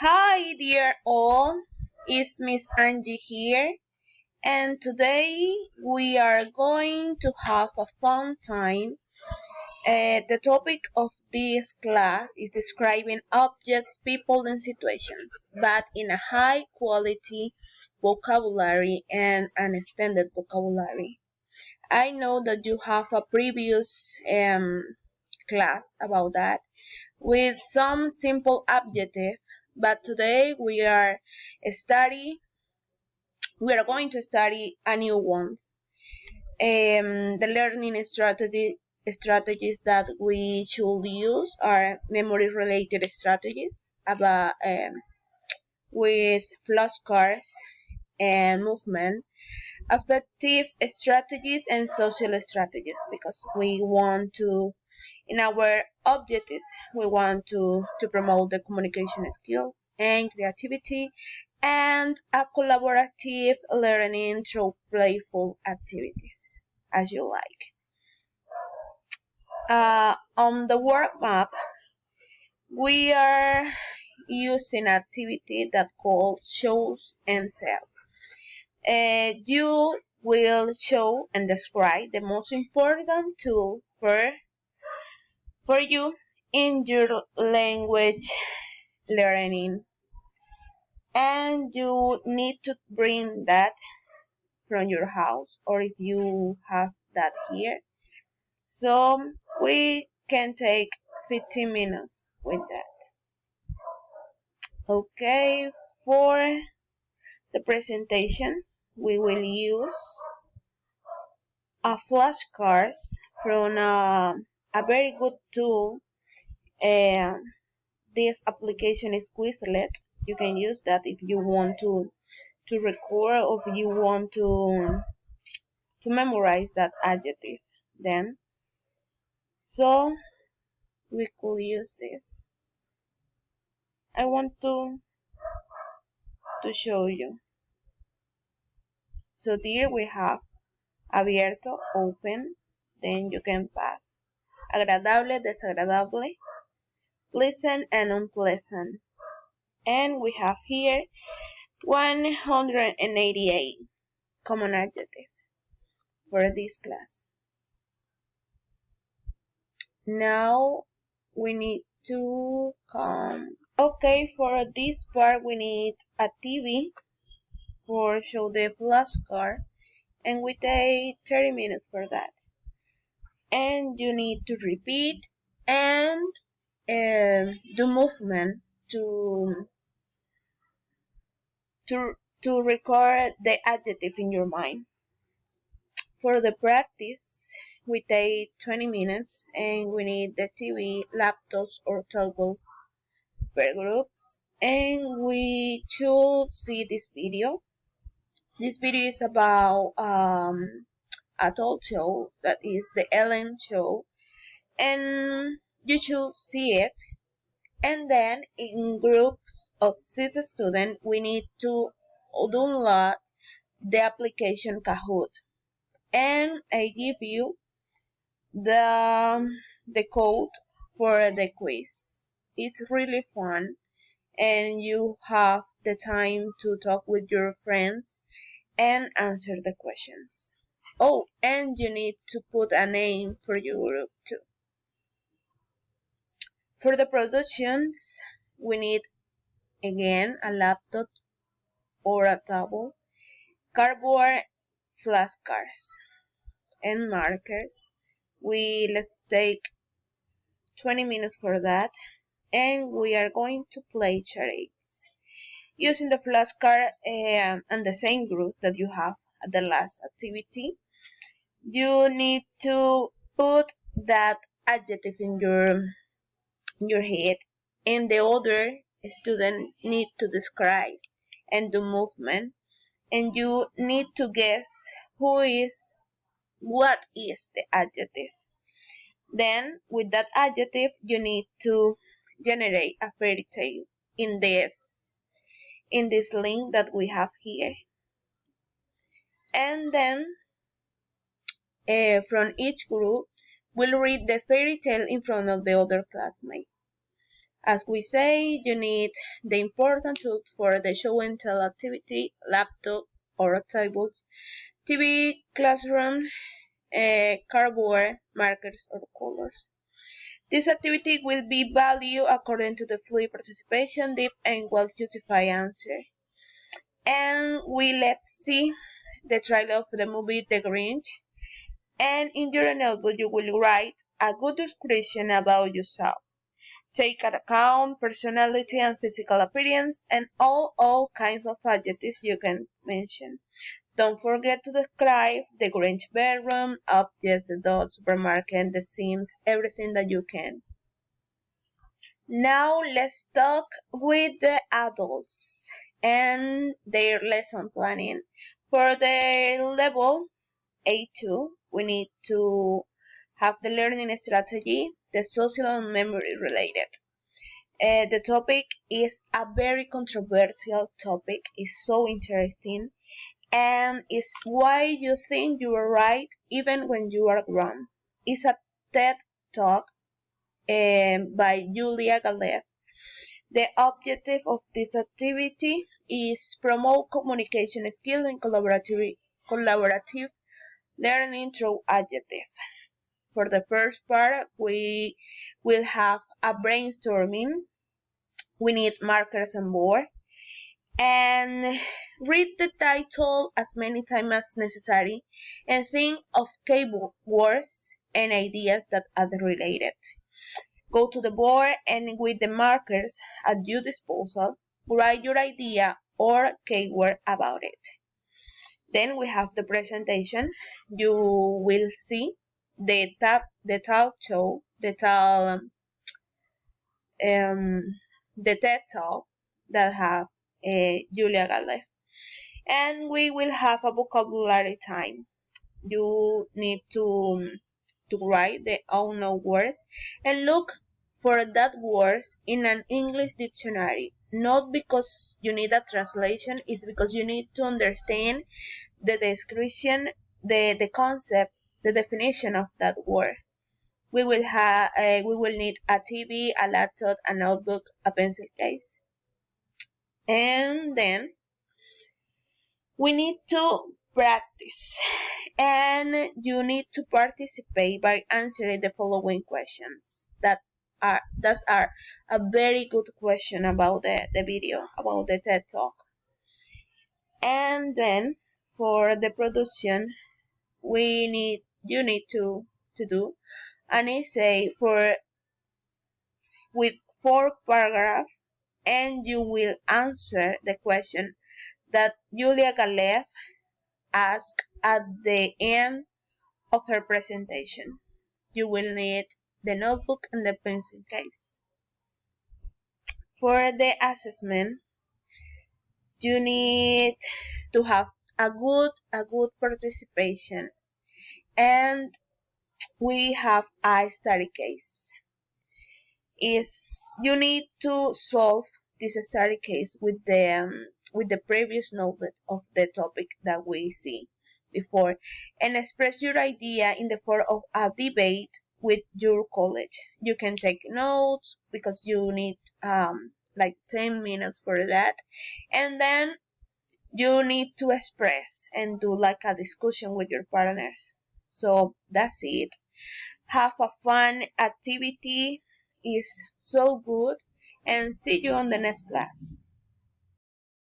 Hi, dear all. It's Miss Angie here, and today we are going to have a fun time. The topic of this class is describing objects, people, and situations, but in a high quality vocabulary and an extended vocabulary. I know that you have a previous class about that with some simple adjective, but today study we are going to study a new ones. The learning strategies that we should use are memory related strategies about with flashcards and movement, affective strategies and social strategies because we want to in our objectives, we want to promote the communication skills and creativity and a collaborative learning through playful activities, as you like. On the word map, we are using an activity that called shows and tell. You will show and describe the most important tool for you in your language learning, and you need to bring that from your house or if you have that here, so we can take 15 minutes with that. Okay, for the presentation we will use a flashcards from a very good tool. This application is Quizlet. You can use that if you want to record or if you want to memorize that adjective. Then, so we could use this. I want to show you. So there we have abierto, open. Then you can pass. Agradable, desagradable, pleasant and unpleasant. And we have here 188 common adjectives for this class. Now we need to come. Okay, for this part we need a TV for show the flashcard, and we take 30 minutes for that. And you need to repeat and do movement to record the adjective in your mind. For the practice, we take 20 minutes and we need the TV, laptops or tablets per groups, and we should see this video. This video is about a talk show that is the Ellen show, and you should see it. And then in groups of 6 students, we need to download the application Kahoot, and I give you the code for the quiz. It's really fun, and you have the time to talk with your friends and answer the questions. Oh, and you need to put a name for your group too. For the productions, we need again a laptop or a tablet, cardboard flashcards, and markers. Let's take 20 minutes for that, and we are going to play charades using the flashcard and the same group that you have at the last activity. You need to put that adjective in your head, and the other student need to describe and do movement, and you need to guess what is the adjective. Then with that adjective you need to generate a fairy tale in this link that we have here, and then from each group we'll read the fairy tale in front of the other classmate. As we say, you need the important tools for the show and tell activity, laptop or tables, TV, classroom, cardboard, markers or colors. This activity will be valued according to the fluid participation, deep and well-justified answer. And let's see the trailer of the movie The Grinch. And in your notebook, you will write a good description about yourself. Take into account personality and physical appearance and all kinds of adjectives you can mention. Don't forget to describe the Grinch bedroom, objects, the dog, supermarket, the Sims, everything that you can. Now let's talk with the adults and their lesson planning. For the level A2, we need to have the learning strategy, the social and memory related. The topic is a very controversial topic. It's so interesting and it's why you think you are right even when you are wrong. It's a TED Talk by Julia Galef. The objective of this activity is promote communication skill and collaborative learning through adjective. For the first part, we will have a brainstorming. We need markers and board. And read the title as many times as necessary and think of keywords and ideas that are related. Go to the board and with the markers at your disposal, write your idea or keyword about it. Then we have the presentation. You will see the talk show, the TED Talk that have Julia Galef. And we will have a vocabulary time. You need to write the unknown words and look for that words in an English dictionary. Not because you need a translation, it's because you need to understand the description, the concept, the definition of that word. We will need a TV, a laptop, a notebook, a pencil case. And then we need to practice and you need to participate by answering the following questions that are a very good question about the video, about the TED Talk. And then for the production you need to do an essay with 4 paragraphs and you will answer the question that Julia Galef asked at the end of her presentation. You will need the notebook and the pencil case. For the assessment, you need to have a good participation and we have a study case. You need to solve this study case with the previous knowledge of the topic that we see before and express your idea in the form of a debate with your college. You can take notes because you need like 10 minutes for that and then you need to express and do like a discussion with your partners. So that's it. Have a fun activity. Is so good and see you on the next class.